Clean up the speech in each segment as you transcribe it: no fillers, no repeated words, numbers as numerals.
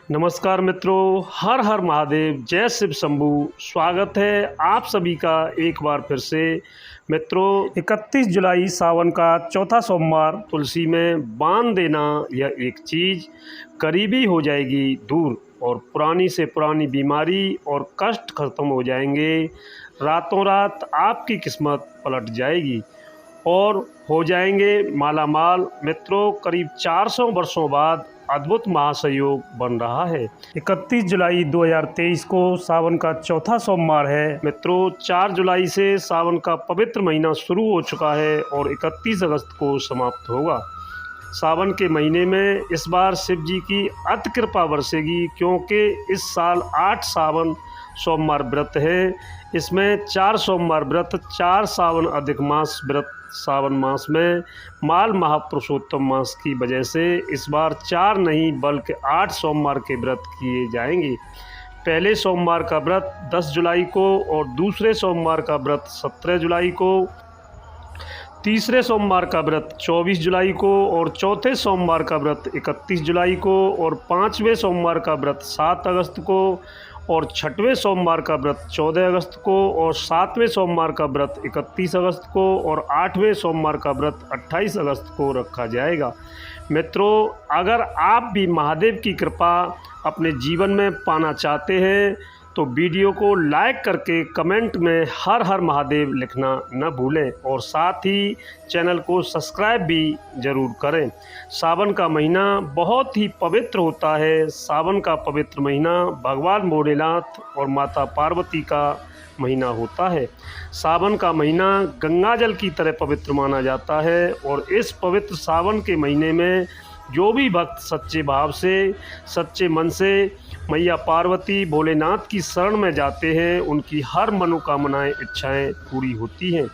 नमस्कार मित्रों, हर हर महादेव, जय शिव शंभू। स्वागत है आप सभी का एक बार फिर से। मित्रों, 31 जुलाई सावन का चौथा सोमवार तुलसी में बांध देना, यह एक चीज़ करीबी हो जाएगी दूर और पुरानी से पुरानी बीमारी और कष्ट खत्म हो जाएंगे। रातों रात आपकी किस्मत पलट जाएगी और हो जाएंगे मालामाल। मित्रों, करीब 400 वर्षों बाद अद्भुत महासंयोग बन रहा है। 31 जुलाई 2023 को सावन का चौथा सोमवार है। मित्रों, 4 जुलाई से सावन का पवित्र महीना शुरू हो चुका है और 31 अगस्त को समाप्त होगा। सावन के महीने में इस बार शिव जी की अति कृपा बरसेगी, क्योंकि इस साल 8 सावन सोमवार व्रत है। इसमें 4 सोमवार व्रत, 4 सावन अधिक मास व्रत सावन मास में माल महापुरुषोत्तम मास की वजह से इस बार 4 नहीं बल्कि 8 सोमवार के व्रत किए जाएंगे। पहले सोमवार का व्रत 10 जुलाई को और दूसरे सोमवार का व्रत 17 जुलाई को, तीसरे सोमवार का व्रत 24 जुलाई को और चौथे सोमवार का व्रत 31 जुलाई को और 5वें सोमवार का व्रत 7 अगस्त को और 6वें सोमवार का व्रत 14 अगस्त को और 7वें सोमवार का व्रत 31 अगस्त को और 8वें सोमवार का व्रत 28 अगस्त को रखा जाएगा। मित्रों, अगर आप भी महादेव की कृपा अपने जीवन में पाना चाहते हैं तो वीडियो को लाइक करके कमेंट में हर हर महादेव लिखना न भूलें और साथ ही चैनल को सब्सक्राइब भी ज़रूर करें। सावन का महीना बहुत ही पवित्र होता है। सावन का पवित्र महीना भगवान भोलेनाथ और माता पार्वती का महीना होता है। सावन का महीना गंगा जल की तरह पवित्र माना जाता है और इस पवित्र सावन के महीने में जो भी भक्त सच्चे भाव से, सच्चे मन से मैया पार्वती भोलेनाथ की शरण में जाते हैं, उनकी हर मनोकामनाएं, इच्छाएं पूरी होती हैं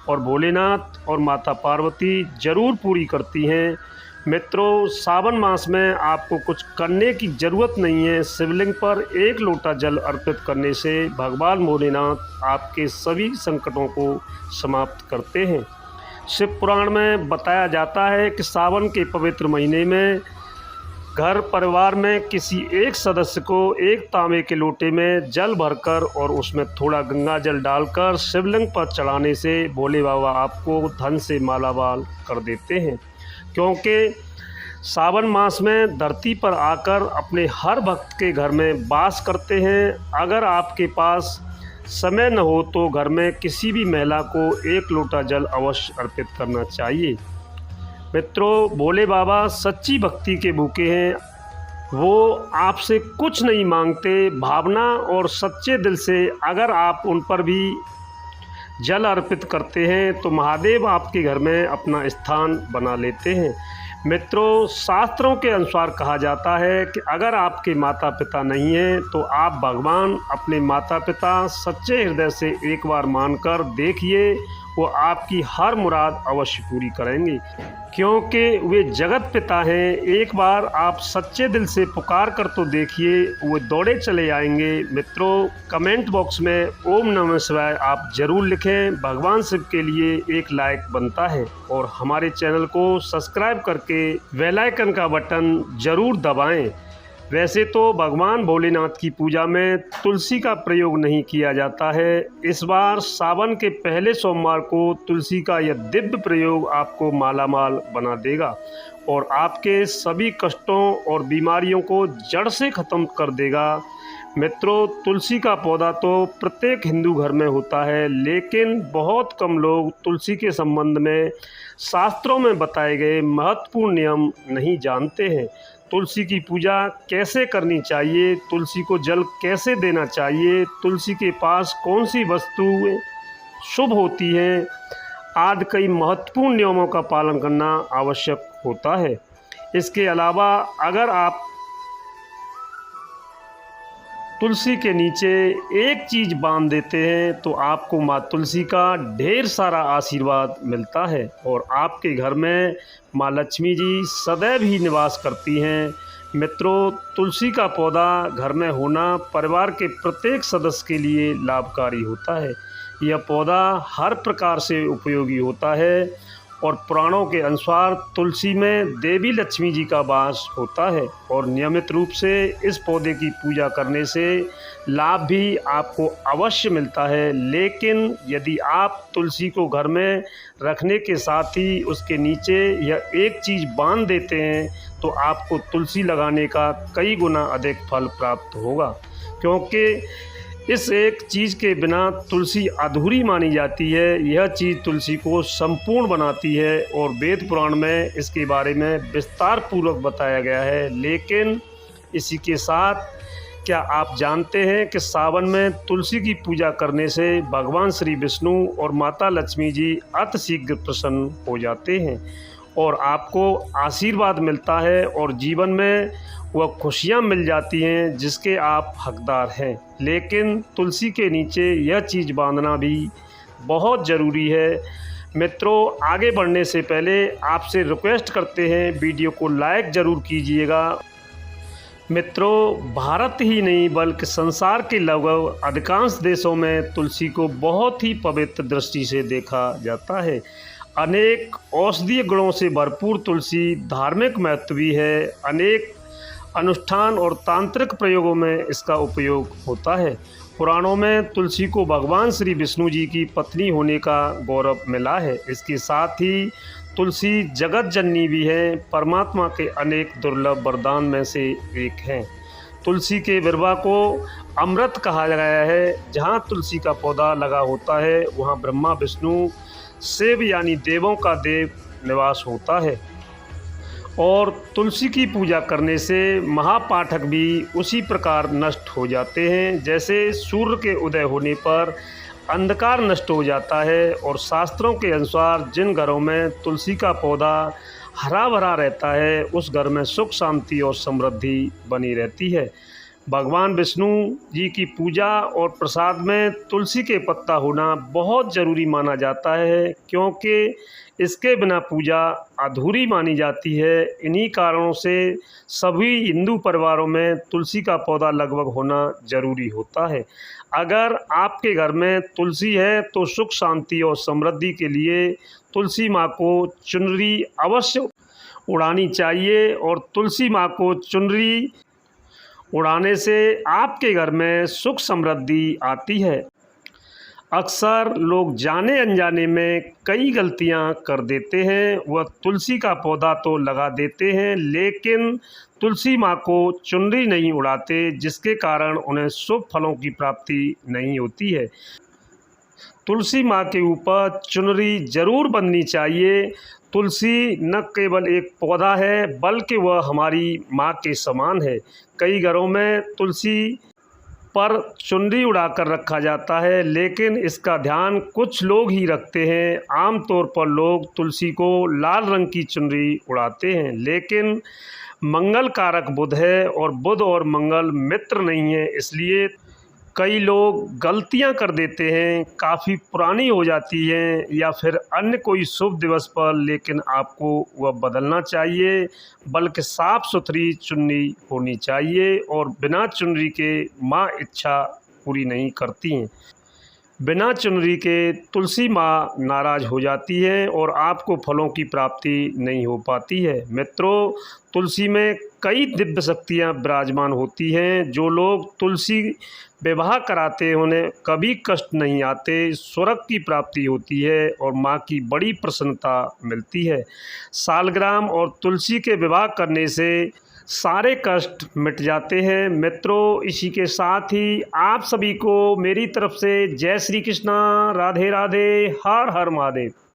और भोलेनाथ और माता पार्वती ज़रूर पूरी करती हैं। मित्रों, सावन मास में आपको कुछ करने की ज़रूरत नहीं है। शिवलिंग पर 1 लोटा जल अर्पित करने से भगवान भोलेनाथ आपके सभी संकटों को समाप्त करते हैं। शिव पुराण में बताया जाता है कि सावन के पवित्र महीने में घर परिवार में किसी एक सदस्य को 1 तांबे के लोटे में जल भरकर और उसमें थोड़ा गंगा जल डालकर शिवलिंग पर चढ़ाने से भोले बाबा आपको धन से मालामाल कर देते हैं। क्योंकि सावन मास में धरती पर आकर अपने हर भक्त के घर में वास करते हैं। अगर आपके पास समय न हो तो घर में किसी भी महिला को 1 लोटा जल अवश्य अर्पित करना चाहिए। मित्रों, भोले बाबा सच्ची भक्ति के भूखे हैं। वो आपसे कुछ नहीं मांगते। भावना और सच्चे दिल से अगर आप उन पर भी जल अर्पित करते हैं तो महादेव आपके घर में अपना स्थान बना लेते हैं। मित्रों, शास्त्रों के अनुसार कहा जाता है कि अगर आपके माता पिता नहीं हैं तो आप भगवान अपने माता पिता सच्चे हृदय से एक बार मानकर देखिए, वो आपकी हर मुराद अवश्य पूरी करेंगे, क्योंकि वे जगत पिता हैं। एक बार आप सच्चे दिल से पुकार कर तो देखिए, वो दौड़े चले आएंगे। मित्रों, कमेंट बॉक्स में ओम नमः शिवाय आप ज़रूर लिखें। भगवान शिव के लिए एक लाइक बनता है और हमारे चैनल को सब्सक्राइब करके बेल आइकन का बटन ज़रूर दबाएं। वैसे तो भगवान भोलेनाथ की पूजा में तुलसी का प्रयोग नहीं किया जाता है। इस बार सावन के पहले सोमवार को तुलसी का यह दिव्य प्रयोग आपको मालामाल बना देगा और आपके सभी कष्टों और बीमारियों को जड़ से ख़त्म कर देगा। मित्रों, तुलसी का पौधा तो प्रत्येक हिंदू घर में होता है, लेकिन बहुत कम लोग तुलसी के संबंध में शास्त्रों में बताए गए महत्वपूर्ण नियम नहीं जानते हैं। तुलसी की पूजा कैसे करनी चाहिए, तुलसी को जल कैसे देना चाहिए, तुलसी के पास कौन सी वस्तुएं शुभ होती हैं, आदि कई महत्वपूर्ण नियमों का पालन करना आवश्यक होता है। इसके अलावा अगर आप तुलसी के नीचे एक चीज़ बांध देते हैं तो आपको माँ तुलसी का ढेर सारा आशीर्वाद मिलता है और आपके घर में माँ लक्ष्मी जी सदैव ही निवास करती हैं। मित्रों, तुलसी का पौधा घर में होना परिवार के प्रत्येक सदस्य के लिए लाभकारी होता है। यह पौधा हर प्रकार से उपयोगी होता है और पुराणों के अनुसार तुलसी में देवी लक्ष्मी जी का वास होता है और नियमित रूप से इस पौधे की पूजा करने से लाभ भी आपको अवश्य मिलता है। लेकिन यदि आप तुलसी को घर में रखने के साथ ही उसके नीचे यह एक चीज़ बांध देते हैं तो आपको तुलसी लगाने का कई गुना अधिक फल प्राप्त होगा, क्योंकि इस एक चीज़ के बिना तुलसी अधूरी मानी जाती है। यह चीज़ तुलसी को संपूर्ण बनाती है और वेद पुराण में इसके बारे में विस्तार पूर्वक बताया गया है। लेकिन इसी के साथ क्या आप जानते हैं कि सावन में तुलसी की पूजा करने से भगवान श्री विष्णु और माता लक्ष्मी जी अतिशीघ्र प्रसन्न हो जाते हैं और आपको आशीर्वाद मिलता है और जीवन में वह खुशियाँ मिल जाती हैं जिसके आप हकदार हैं। लेकिन तुलसी के नीचे यह चीज़ बांधना भी बहुत ज़रूरी है। मित्रों, आगे बढ़ने से पहले आपसे रिक्वेस्ट करते हैं वीडियो को लाइक ज़रूर कीजिएगा। मित्रों, भारत ही नहीं बल्कि संसार के लगभग अधिकांश देशों में तुलसी को बहुत ही पवित्र दृष्टि से देखा जाता है। अनेक औषधीय गुणों से भरपूर तुलसी धार्मिक महत्व भी है। अनेक अनुष्ठान और तांत्रिक प्रयोगों में इसका उपयोग होता है। पुराणों में तुलसी को भगवान श्री विष्णु जी की पत्नी होने का गौरव मिला है। इसके साथ ही तुलसी जगत जननी भी है, परमात्मा के अनेक दुर्लभ वरदान में से एक हैं। तुलसी के विरवा को अमृत कहा गया है। जहाँ तुलसी का पौधा लगा होता है वहाँ ब्रह्मा विष्णु शिव यानी देवों का देव निवास होता है और तुलसी की पूजा करने से महापाठक भी उसी प्रकार नष्ट हो जाते हैं जैसे सूर्य के उदय होने पर अंधकार नष्ट हो जाता है। और शास्त्रों के अनुसार जिन घरों में तुलसी का पौधा हरा भरा रहता है उस घर में सुख शांति और समृद्धि बनी रहती है। भगवान विष्णु जी की पूजा और प्रसाद में तुलसी के पत्ता होना बहुत ज़रूरी माना जाता है, क्योंकि इसके बिना पूजा अधूरी मानी जाती है। इन्हीं कारणों से सभी हिंदू परिवारों में तुलसी का पौधा लगभग होना ज़रूरी होता है। अगर आपके घर में तुलसी है तो सुख शांति और समृद्धि के लिए तुलसी माँ को चुनरी अवश्य उड़ानी चाहिए और तुलसी माँ को चुनरी उड़ाने से आपके घर में सुख समृद्धि आती है। अक्सर लोग जाने अनजाने में कई गलतियां कर देते हैं। वह तुलसी का पौधा तो लगा देते हैं लेकिन तुलसी माँ को चुनरी नहीं उड़ाते, जिसके कारण उन्हें शुभ फलों की प्राप्ति नहीं होती है। तुलसी माँ के ऊपर चुनरी जरूर बंधनी चाहिए। तुलसी न केवल एक पौधा है बल्कि वह हमारी माँ के समान है। कई घरों में तुलसी पर चुनरी उड़ाकर रखा जाता है लेकिन इसका ध्यान कुछ लोग ही रखते हैं। आमतौर पर लोग तुलसी को लाल रंग की चुनरी उड़ाते हैं, लेकिन मंगल कारक बुध है और बुध और मंगल मित्र नहीं है, इसलिए कई लोग गलतियां कर देते हैं, काफ़ी पुरानी हो जाती हैं या फिर अन्य कोई शुभ दिवस पर, लेकिन आपको वह बदलना चाहिए। बल्कि साफ़ सुथरी चुन्नी होनी चाहिए और बिना चुनरी के माँ इच्छा पूरी नहीं करती हैं। बिना चुनरी के तुलसी माँ नाराज़ हो जाती है और आपको फलों की प्राप्ति नहीं हो पाती है। मित्रों, तुलसी में कई दिव्य शक्तियाँ विराजमान होती हैं। जो लोग तुलसी विवाह कराते हैं उन्हें कभी कष्ट नहीं आते, स्वर्ग की प्राप्ति होती है और माँ की बड़ी प्रसन्नता मिलती है। सालग्राम और तुलसी के विवाह करने से सारे कष्ट मिट जाते हैं। मित्रों, इसी के साथ ही आप सभी को मेरी तरफ से जय श्री कृष्णा, राधे राधे, हर हर महादेव।